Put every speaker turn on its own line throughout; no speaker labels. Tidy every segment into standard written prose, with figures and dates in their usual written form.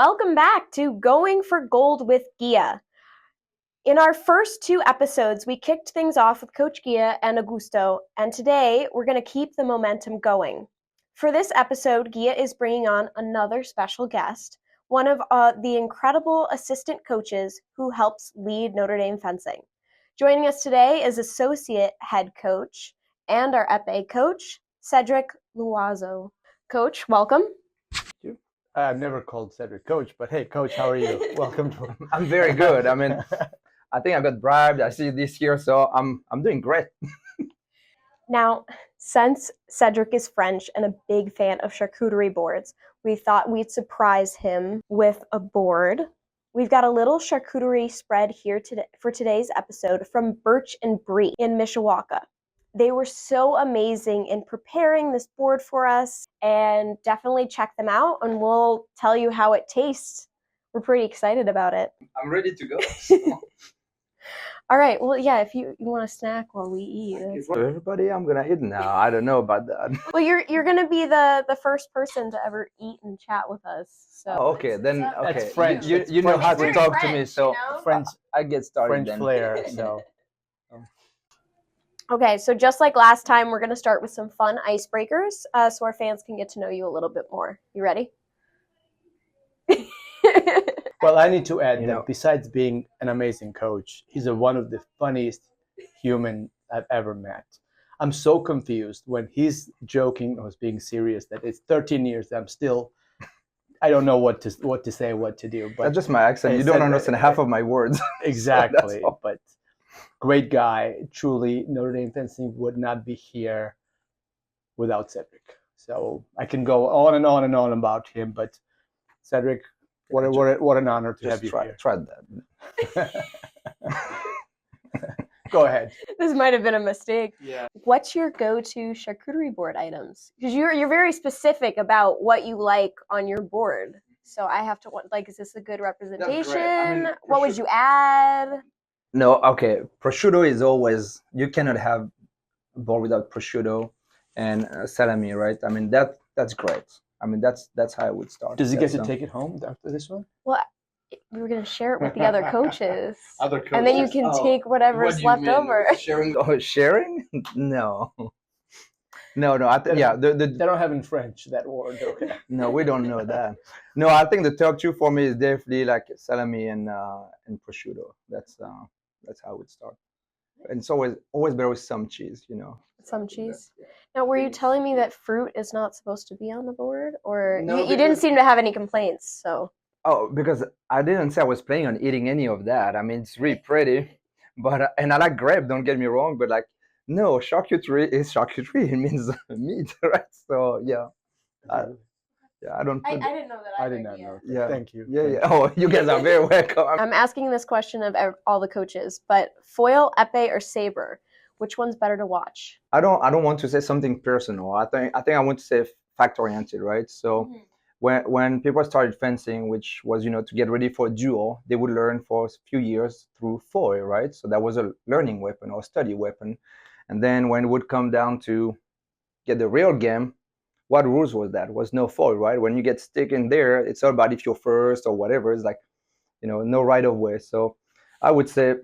welcome back to Going for Gold with Gia. In our first two episodes, we kicked things off with Coach Gia and Augusto, and today we're going to keep the momentum going. For this episode, Gia is bringing on another special guest, one of the incredible assistant coaches who helps lead Notre Dame fencing. Joining us today is associate head coach and our épée coach, Cedric Loiseau. Coach, welcome.
I've never called Cedric coach, but hey, coach, how are you? Welcome to.
I'm very good. I mean, I think I got bribed. I see this year, so I'm doing great.
Now, since Cedric is French and a big fan of charcuterie boards, we thought we'd surprise him with a board. We've got a little charcuterie spread here today for today's episode from Birch and Brie in Mishawaka. They were so amazing in preparing this board for us, and definitely check them out and we'll tell you how it tastes. We're pretty excited about it.
I'm ready to go.
All right, well, yeah, if you want to snack while we eat.
Everybody, I'm gonna eat now. I don't know about that.
Well, you're gonna be the first person to ever eat and chat with us. So
okay, then okay.
That's French.
You know how to talk to me, so
French,
I get started.
French
then.
flair. So.
Okay, so just like last time, we're gonna start with some fun icebreakers, so our fans can get to know you a little bit more. You ready?
Well, I need to add that besides being an amazing coach, he's one of the funniest human I've ever met. I'm so confused when he's joking or being serious that it's 13 years. I don't know what to say, what to do. But
that's just my accent. You don't understand half of my words.
Exactly. But great guy. Truly, Notre Dame fencing would not be here without Cedric. So I can go on and on and on about him, but Cedric, what an honor to have you here.
Try that.
Go ahead.
This might have been a mistake.
Yeah.
What's your go-to charcuterie board items? Because you're very specific about what you like on your board. So I have to is this a good representation?
I mean,
what would you add?
No, okay. Prosciutto is always, you cannot have a board without prosciutto and salami, right? I mean that's great. I mean that's how I would start.
Does he get to take it home after this one?
Well, we were going to share it with the other coaches.
Other coaches.
And then you can take whatever's left over.
Sharing? Oh, sharing? No. I think
they don't have in French that word. Okay.
No, we don't know that. No, I think the top two for me is definitely like salami and prosciutto. That's how I would start. And it's always better with some cheese,
Some cheese. Now, were you telling me that fruit is not supposed to be on the board, or
No,
you didn't seem to have any complaints? So.
Oh, because I didn't say I was planning on eating any of that. I mean, it's really pretty, but and I like grape. Don't get me wrong, but no, charcuterie is charcuterie. It means meat, right? So yeah, I don't.
I didn't know that.
I did not know.
Yeah.
Thank you.
Yeah. Oh, you guys are very welcome.
I'm asking this question of all the coaches, but foil, épée, or saber, which one's better to watch?
I don't want to say something personal. I think I want to say fact oriented, right? So. Mm-hmm. When people started fencing, which was, to get ready for a duel, they would learn for a few years through foil, right? So that was a learning weapon or study weapon. And then when it would come down to get the real game, what rules was that? Was no foil, right? When you get stick in there, it's all about if you're first or whatever. It's no right of way. So I would say,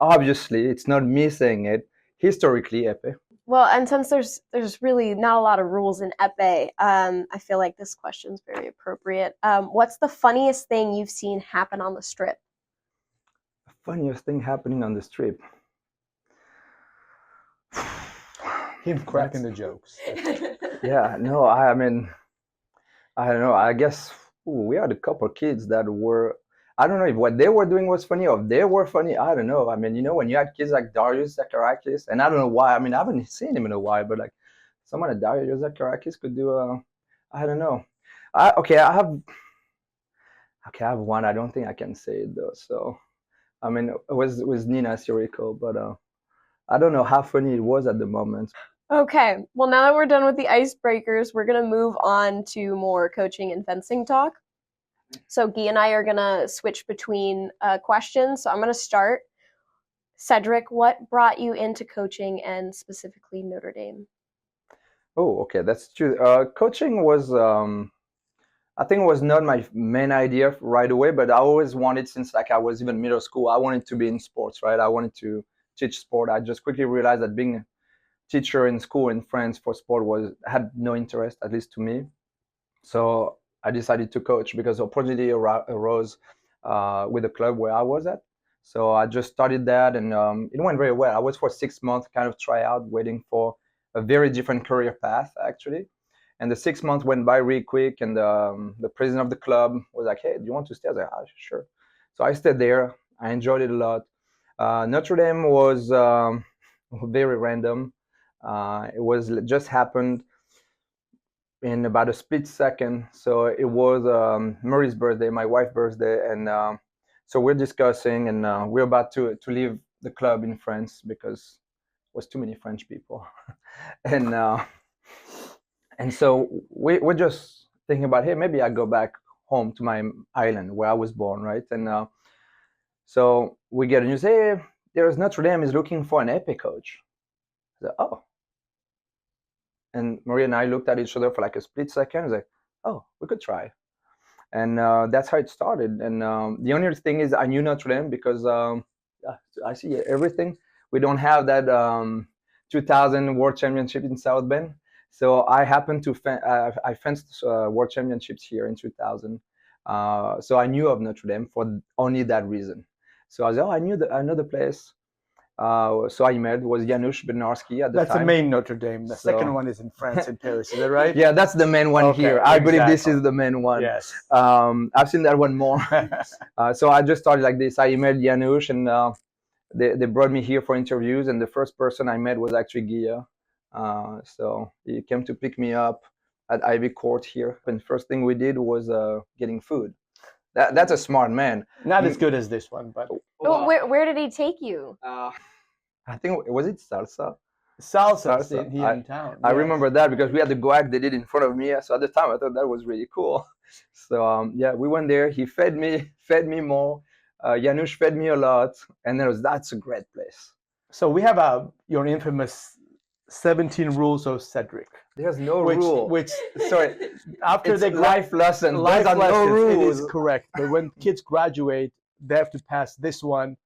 obviously, it's not me saying it. Historically, épée.
Well, and since there's really not a lot of rules in épée, I feel like this question's very appropriate. What's the funniest thing you've seen happen on the strip?
The funniest thing happening on the strip?
Him cracking the jokes.
Yeah, no, I mean, I don't know. I guess we had a couple of kids that were, I don't know if what they were doing was funny or if they were funny. I don't know. I mean, when you had kids like Darius Zacharakis, and I don't know why. I mean, I haven't seen him in a while, but someone like Darius Zacharakis could do I don't know. I have one. I don't think I can say it though. So, I mean, it was Nina Sirico, but I don't know how funny it was at the moment.
Okay. Well, now that we're done with the icebreakers, we're going to move on to more coaching and fencing talk. So Guy and I are going to switch between questions. So I'm going to start. Cedric, what brought you into coaching and specifically Notre Dame?
Oh, okay. That's true. Coaching was I think it was not my main idea right away, but I always wanted, since like I was even middle school, I wanted to be in sports, right? I wanted to teach sport. I just quickly realized that being a teacher in school in France for sport had no interest, at least to me. So I decided to coach because opportunity arose with the club where I was at. So I just started that, and it went very well. I was for 6 months kind of tryout, waiting for a very different career path actually. And the 6 months went by really quick, and the president of the club was like, "Hey, do you want to stay?" I was like, "Ah, sure." So I stayed there. I enjoyed it a lot. Notre Dame was very random. It was just happened in about a split second. So it was Murray's birthday, my wife's birthday, and so we're discussing, and we're about to leave the club in France because it was too many French people, and so we're just thinking about, hey, maybe I go back home to my island where I was born, right? And so we get a news, hey, there's Notre Dame is looking for an épée coach. I said, oh. And Maria and I looked at each other for like a split second. I was like, oh, we could try. And that's how it started. And the only thing is I knew Notre Dame because I see everything. We don't have that 2000 World Championship in South Bend. So I happened to I fenced World Championships here in 2000. So I knew of Notre Dame for only that reason. So I was, oh, I know the place. So I emailed, it was Janusz Bednarski at the time.
That's the main Notre Dame. The second one is in France, in Paris. Is that right?
Yeah, that's the main one here. I believe this is the main one.
Yes.
I've seen that one more. So I just started like this. I emailed Janusz, and they brought me here for interviews. And the first person I met was actually Gia. So he came to pick me up at Ivy Court here. And first thing we did was getting food. That's a smart man.
Not as good as this one, but.
Well, where did he take you?
I think, was it Salsa?
Salsa here in town.
I remember that because we had the guac they did in front of me. So at the time, I thought that was really cool. So yeah, we went there. He fed me more. Janusz fed me a lot, and that's a great place.
So we have your infamous 17 rules of Cedric.
There's no rule.
Sorry, after the
life lesson,
life lessons,
no rules.
It is correct. But when kids graduate, they have to pass this one,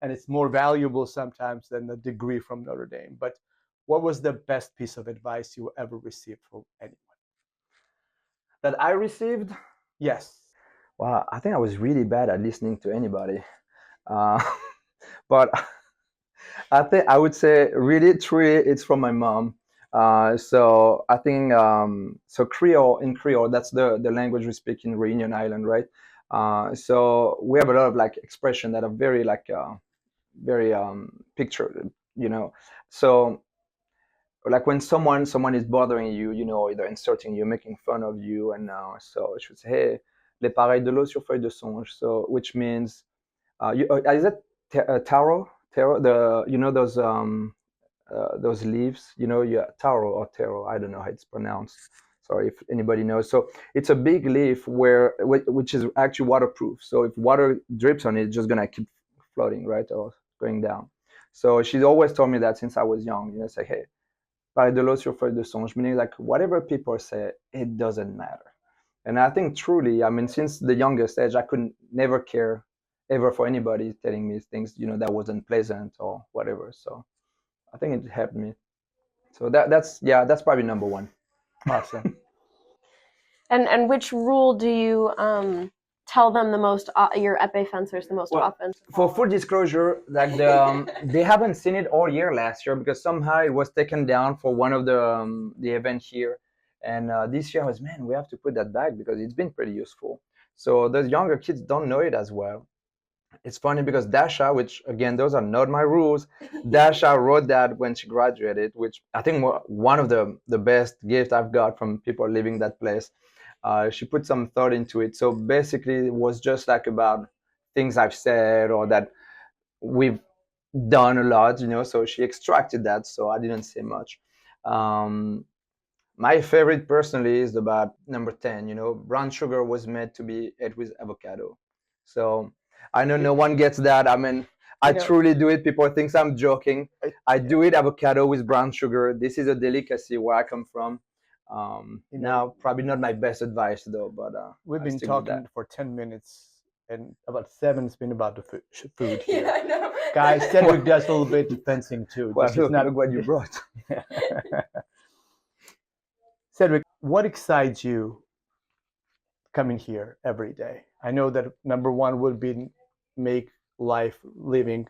and it's more valuable sometimes than the degree from Notre Dame. But what was the best piece of advice you ever received from anyone?
That I received?
Yes.
Well, I think I was really bad at listening to anybody. But I think I would say really truly it's from my mom. So I think so Creole, that's the language we speak in Reunion Island, right? So we have a lot of like expression that are very like very pictured, So like when someone is bothering you, either insulting you, making fun of you, and so she would say, hey, les pareils de l'eau sur feuille de songe. So which means is it taro? Taro, those leaves, taro or taro, I don't know how it's pronounced. Sorry if anybody knows. So it's a big leaf which is actually waterproof. So if water drips on it, it's just gonna keep floating, right, or going down. So she's always told me that since I was young. It's like, hey, pareil de l'eau sur feuille de songe, meaning like whatever people say, it doesn't matter. And I think truly, I mean, since the youngest age, I could never care ever for anybody telling me things, that wasn't pleasant or whatever. So I think it helped me. So that's probably number one.
Awesome.
And which rule do you tell them the most? Your épée fencers the most often.
For full disclosure, like they haven't seen it all year last year because somehow it was taken down for one of the event here. And this year I was, man, we have to put that back because it's been pretty useful. So those younger kids don't know it as well. It's funny because Dasha, which again, those are not my rules, Dasha wrote that when she graduated, which I think one of the best gifts I've got from people living that place. She put some thought into it. So basically it was just like about things I've said or that we've done a lot, so she extracted that. So I didn't say much. My favorite personally is about number 10. Brown sugar was meant to be ate with avocado. So I know no one gets that. I mean, I truly do it. People think I'm joking. I do it avocado with brown sugar. This is a delicacy where I come from. Now, probably not my best advice though, but
we've
I
been
stick with that.
talking for 10 minutes, and about 7's been about the food here.
Yeah, I know.
Guys, Cedric does a little bit of fencing too.
Well,
This is not...
look what you brought.
Cedric, what excites you coming here every day? I know that number one would be make life living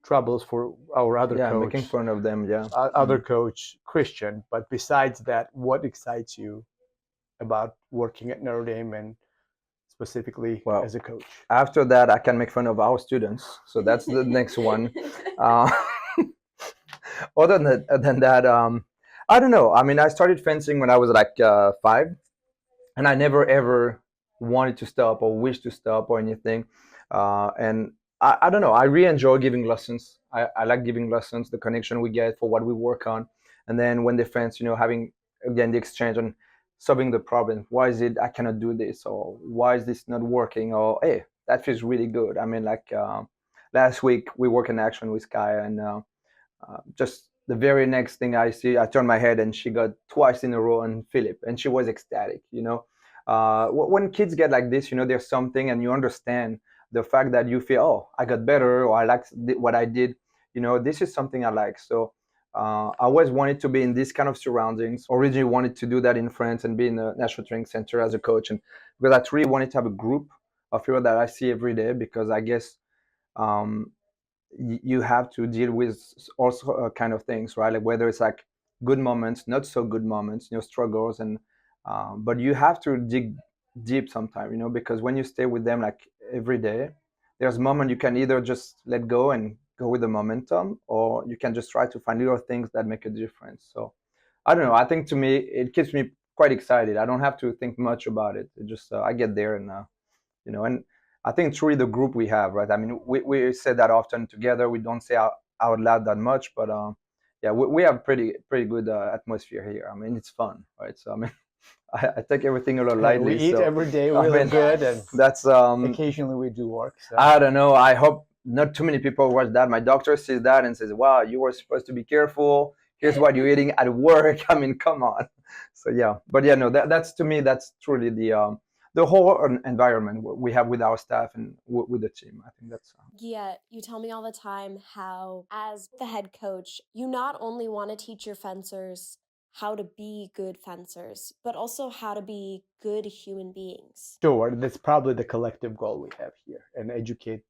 troubles for our other coach.
Making fun of them. Yeah,
other coach, Christian. But besides that, what excites you about working at Notre Dame and specifically as a coach?
After that, I can make fun of our students. So that's the next one. Other than that, I don't know. I mean, I started fencing when I was like 5, and I never ever wanted to stop or wish to stop or anything. And I don't know. I really enjoy giving lessons. I like giving lessons, the connection we get for what we work on, and then when they fence, having again the exchange and solving the problem. Why is it I cannot do this, or why is this not working, or hey, that feels really good. I mean, like last week we worked in action with Kaya, and just the very next thing I see, I turn my head and she got twice in a row on Philip, and she was ecstatic. When kids get like this, there's something, and you understand the fact that you feel, oh, I got better, or I like what I did. This is something I like. So I always wanted to be in this kind of surroundings. Originally wanted to do that in France and be in the National Training Center as a coach, and because I really wanted to have a group of people that I see every day, because I guess you have to deal with also kind of things, right? Like whether it's like good moments, not so good moments, struggles, and but you have to dig deep sometimes, because when you stay with them like every day, there's a moment you can either just let go and go with the momentum, or you can just try to find little things that make a difference. So I don't know. I think to me, it keeps me quite excited. I don't have to think much about it. It just I get there, and and I think truly the group we have, right? I mean, we say that often together. We don't say out loud that much, but we have pretty good atmosphere here. I mean, it's fun, right? So I mean, I take everything a little lightly.
We eat every day. We look good, and
that's
occasionally we do work. So.
I don't know. I hope not too many people watch that. My doctor sees that and says, "Wow, you were supposed to be careful. Here's what you're eating at work." I mean, come on. So yeah, but yeah, no, that's to me, that's truly the whole environment we have with our staff and with the team. I think that's...
Yeah, you tell me all the time how, as the head coach, you not only want to teach your fencers how to be good fencers, but also how to be good human beings.
Sure, that's probably the collective goal we have here, and educate,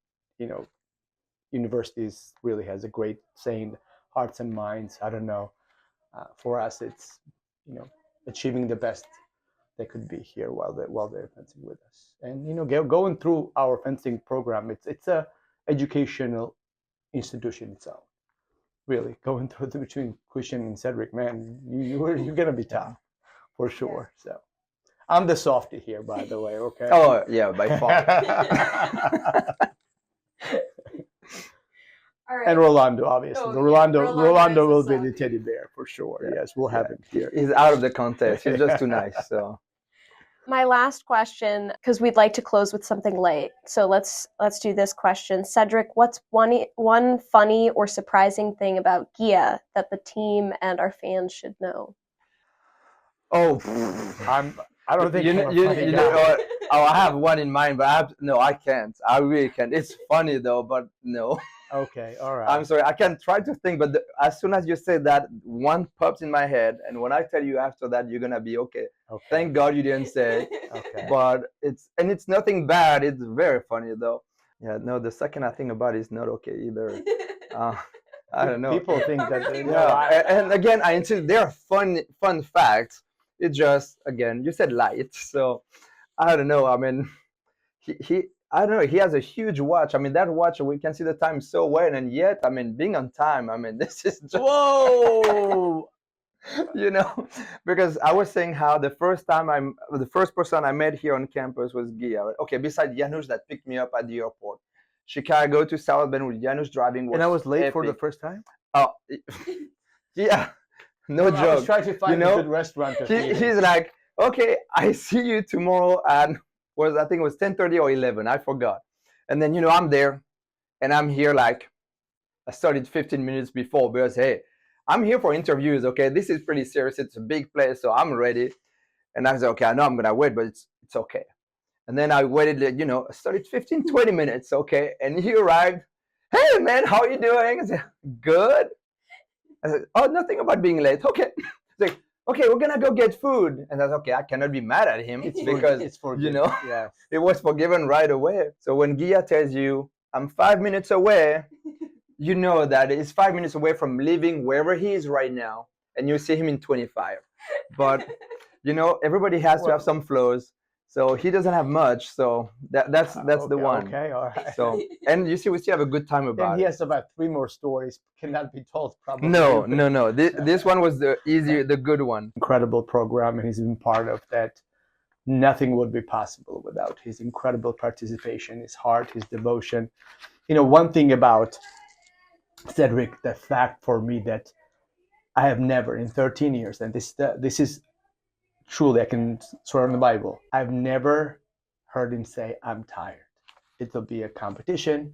universities really has a great saying, hearts and minds. I don't know. For us, it's, achieving the best they could be here while they're fencing with us, and going through our fencing program. It's a educational institution itself. Really, going through between Christian and Cedric, man, you're gonna be tough for sure. So, I'm the softie here, by the way. Okay.
Oh yeah, by far.
All right.
And Rolando, obviously.
Oh,
Rolando will be the teddy bear for sure. Yeah. Yes, we'll have him here.
He's out of the contest. He's just too nice. So.
My last question, because we'd like to close with something light. So let's do this question. Cedric, what's one funny or surprising thing about Gia that the team and our fans should know?
Oh,
I don't think
I have one in mind, but I can't. I really can't. It's funny though, but no.
Okay, all right.
I'm sorry. I can try to think, but as soon as you say that, one pops in my head, and when I tell you after that, you're gonna be okay. Thank God you didn't say.
Okay.
But it's nothing bad. It's very funny though. Yeah. No, the second I think about it is not okay either. I don't know.
People think that.
And again, I insist they are fun facts. It's just, again, you said light, so I don't know. I mean, I don't know. He has a huge watch. I mean, that watch, we can see the time so well, and yet, I mean, being on time. I mean, this is just...
Whoa.
Because I was saying how the first person I met here on campus was Gia. Okay, besides Janusz that picked me up at the airport. Chicago to South Bend with Janusz driving.
And I was late for the first time?
Oh, yeah. No joke.
I was trying to find a good restaurant.
He's like, okay, I see you tomorrow at, I think it was 10:30 or 11. I forgot. And then, I'm there, and I'm here like, I started 15 minutes before because, hey, I'm here for interviews, okay? This is pretty serious. It's a big place, so I'm ready. And I said, okay, I know I'm going to wait, but it's okay. And then I waited, I started 15, 20 minutes, okay? And he arrived. Hey, man, how are you doing? I said, good. I said, oh, nothing about being late. Okay. He's like, okay, we're going to go get food. And I said, okay, I cannot be mad at him because,
it's forgiven. Yes.
It was forgiven right away. So when Gia tells you, I'm 5 minutes away, you know that it's 5 minutes away from leaving wherever he is right now, and you see him in 25. But, everybody has to have some flaws. So he doesn't have much, so that's
okay,
the one.
Okay, all right.
So, and you see, we still have a good time about
and
it.
He has about 3 more stories, cannot be told probably.
No. This one was the good one.
Incredible program, and he's been part of that. Nothing would be possible without his incredible participation, his heart, his devotion. One thing about Cedric, the fact for me that I have never in 13 years, and this is truly, I can swear on the Bible, I've never heard him say, I'm tired. It'll be a competition,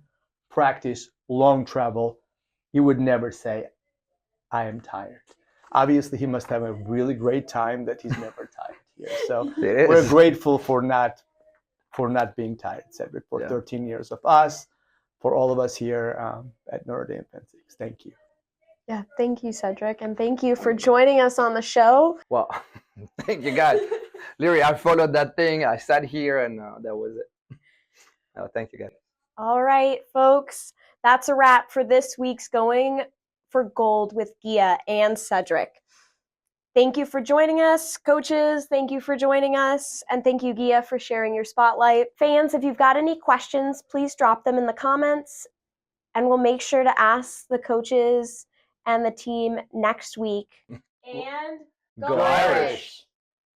practice, long travel. He would never say, I am tired. Obviously, he must have a really great time that he's never tired here. So we're grateful for not being tired, Cedric, for 13 years of us, for all of us here at Notre Dame Penn Six. Thank you.
Yeah, thank you, Cedric, and thank you for joining us on the show.
Well, thank you, guys. Larry, I followed that thing. I sat here, and that was it. Thank you, guys.
All right, folks, that's a wrap for this week's Going for Gold with Gia and Cedric. Thank you for joining us, coaches. Thank you for joining us. And thank you, Gia, for sharing your spotlight. Fans, if you've got any questions, please drop them in the comments, and we'll make sure to ask the coaches and the team next week. And
Go Irish!